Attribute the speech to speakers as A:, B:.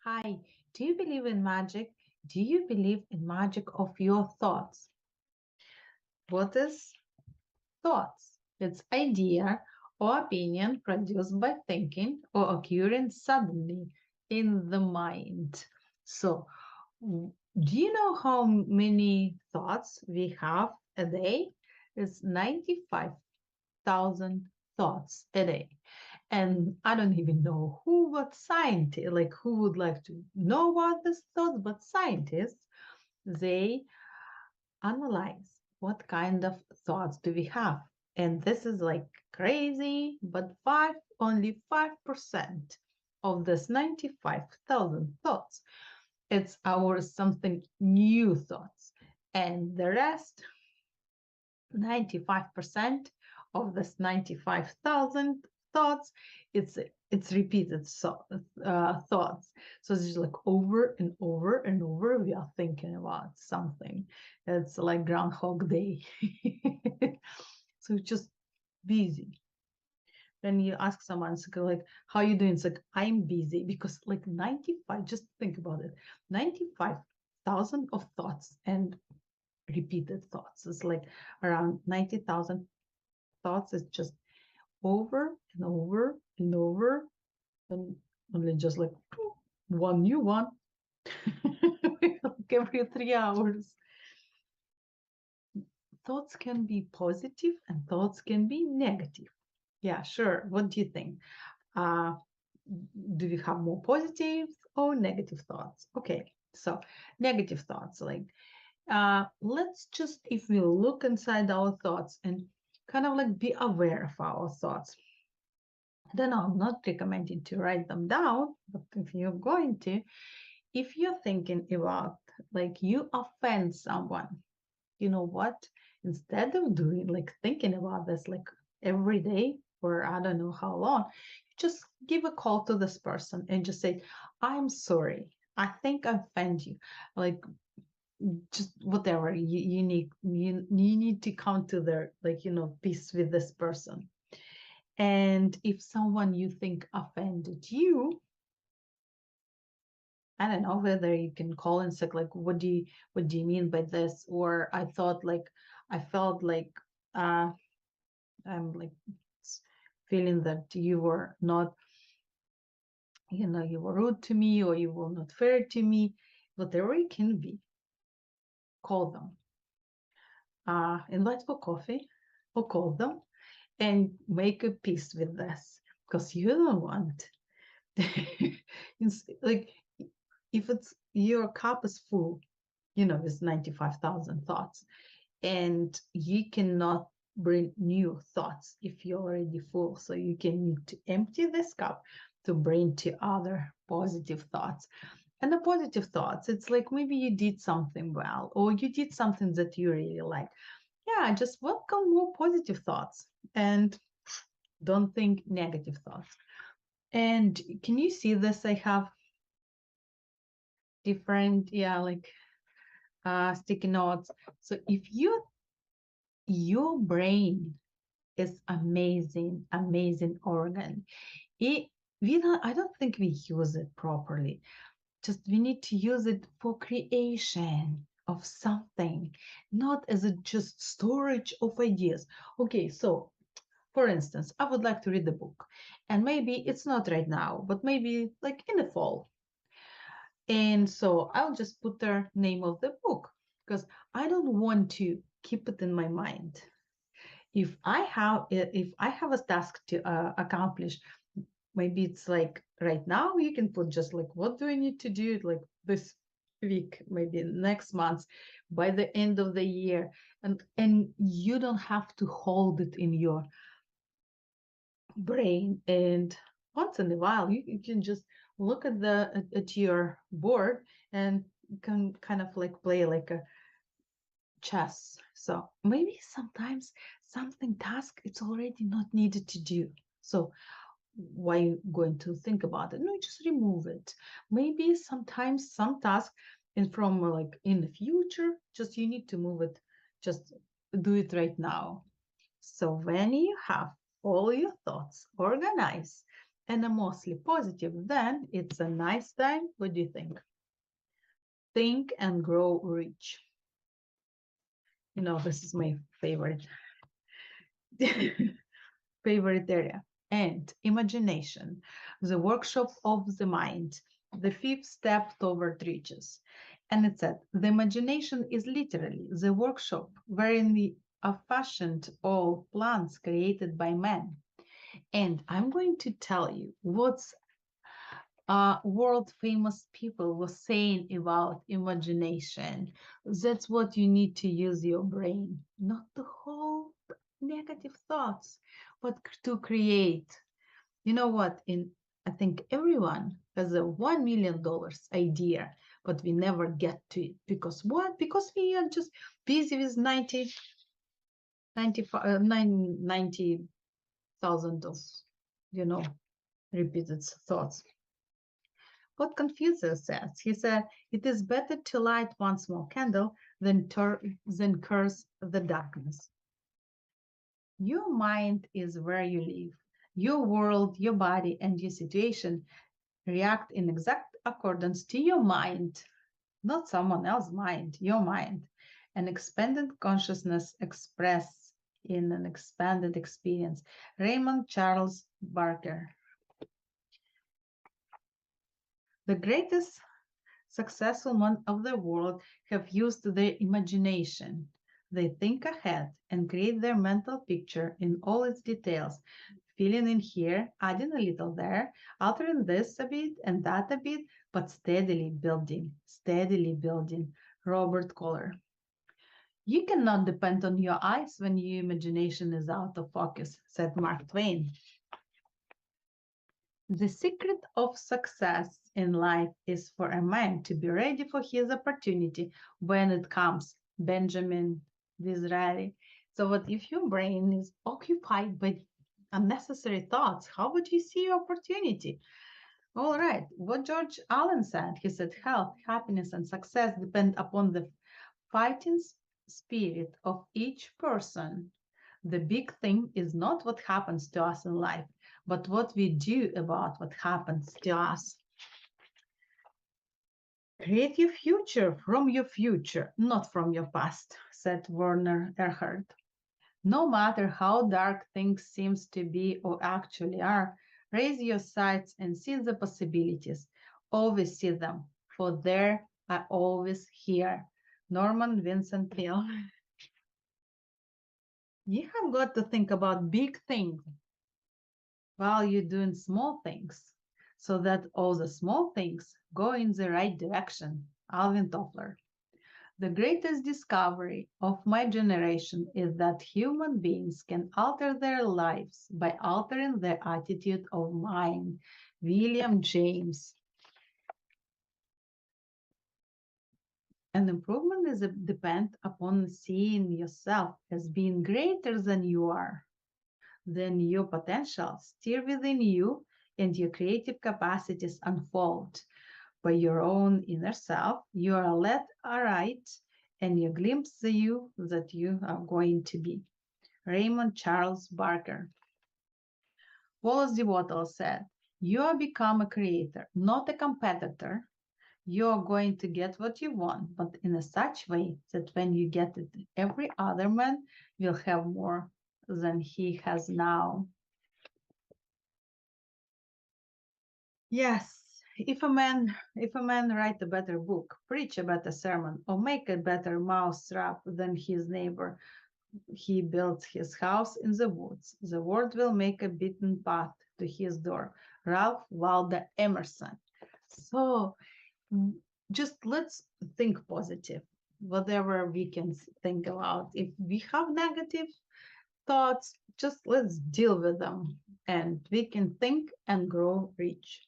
A: Hi, do you believe in magic? Do you believe in magic of your thoughts? What is thoughts? It's idea or opinion produced by thinking or occurring suddenly in the mind. So, do you know how many thoughts we have a day? It's 95,000 thoughts a day. And I don't even know who, but scientists, like who would like to know about this thoughts, but scientists, they analyze what kind of thoughts do we have. And this is like crazy, but only 5% of this 95,000 thoughts, it's our something new thoughts. And the rest, 95% of this 95,000 thoughts, it's it's repeated thoughts. So it's just like over and over and over we are thinking about something. It's like Groundhog Day. So it's just busy. When you ask someone, it's like, how are you doing? It's like, I'm busy because like 95, just think about it, 95,000 of thoughts and repeated thoughts. It's like around 90,000 thoughts. It's just over and over and over, and only just like one new one like every 3 hours. Thoughts can be positive and thoughts can be negative. Yeah, sure. What do you think? Uh, do you have more positive or negative thoughts? Okay, so negative thoughts, like let's just, if we look inside our thoughts and kind of like be aware of our thoughts. I don't know, I'm not recommending to write them down, but if you're going to, if you're thinking about like you offend someone, you know what? Instead of doing like thinking about this like every day for I don't know how long, just give a call to this person and just say, I'm sorry. I think I offend you. Like just whatever you need to come to their like peace with this person. And if someone you think offended you, I don't know whether you can call and say like, what do you mean by this? Or I felt like uh I'm like feeling that you were not, you were rude to me or you were not fair to me. Whatever it can be, call them. Invite for coffee or call them and make a peace with this because you don't want it's like if it's your cup is full, with 95,000 thoughts, and you cannot bring new thoughts if you're already full. So you can need to empty this cup to bring to other positive thoughts. And the positive thoughts, it's like maybe you did something well, or you did something that you really like. Yeah, just welcome more positive thoughts and don't think negative thoughts. And can you see this? I have different, yeah, like sticky notes. So if your brain is amazing, amazing organ. It I don't think we use it properly. Just we need to use it for creation of something, not as a just storage of ideas. Okay, so for instance, I would like to read the book, and maybe it's not right now, but maybe like in the fall. And so I'll just put the name of the book because I don't want to keep it in my mind. If I have a task to accomplish, maybe it's like right now you can put just like what do I need to do like this week, maybe next month, by the end of the year, and you don't have to hold it in your brain. And once in a while you can just look at your board and can kind of like play like a chess. So maybe sometimes something task it's already not needed to do. So why you going to think about it? No, just remove it. Maybe sometimes some task in from like in the future, just you need to move it. Just do it right now. So when you have all your thoughts organized, and a mostly positive, then it's a nice time. What do you think? Think and grow rich. You know, this is my favorite favorite area. And imagination, the workshop of the mind, the fifth step toward riches. And it said, the imagination is literally the workshop wherein we are fashioned all plans created by man. And I'm going to tell you what's world famous people were saying about imagination. That's what you need to use your brain, not to hold negative thoughts, but to create. You know what? I think everyone has a $1 million idea, but we never get to it because what? Because we are just busy with 90,000 of, you know, repeated thoughts. What Confucius says, he said, it is better to light one small candle than curse the darkness. Your mind is where you live. Your world, your body, and your situation react in exact accordance to your mind, not someone else's mind, your mind. An expanded consciousness expressed in an expanded experience. Raymond Charles Barker. The greatest successful men of the world have used their imagination. They think ahead and create their mental picture in all its details, filling in here, adding a little there, altering this a bit and that a bit, but steadily building, steadily building. Robert Kohler. You cannot depend on your eyes when your imagination is out of focus, said Mark Twain. The secret of success in life is for a man to be ready for his opportunity when it comes. Benjamin Disraeli. So, what if your brain is occupied by unnecessary thoughts? How would you see your opportunity? All right, what George Allen said, he said, health, happiness, and success depend upon the fighting spirit of each person. The big thing is not what happens to us in life, but what we do about what happens to us. Create your future from your future, not from your past, said Werner Erhard. No matter how dark things seem to be or actually are, raise your sights and see the possibilities. Always see them, for they are always here. Norman Vincent Peale. You have got to think about big things while you're doing small things so that all the small things go in the right direction. Alvin Toffler. The greatest discovery of my generation is that human beings can alter their lives by altering their attitude of mind. William James. An improvement is depend upon seeing yourself as being greater than you are. Then your potential stir within you and your creative capacities unfold. By your own inner self, you are led aright and you glimpse the you that you are going to be. Raymond Charles Barker. Wallace D. Wattle said, you are become a creator, not a competitor. You are going to get what you want, but in a such way that when you get it, every other man will have more than he has now. Yes, if a man write a better book, preach a better sermon, or make a better mousetrap than his neighbor, he builds his house in the woods. The world will make a beaten path to his door. Ralph Waldo Emerson. So just let's think positive, whatever we can think about. If we have negative thoughts, just let's deal with them and we can think and grow rich.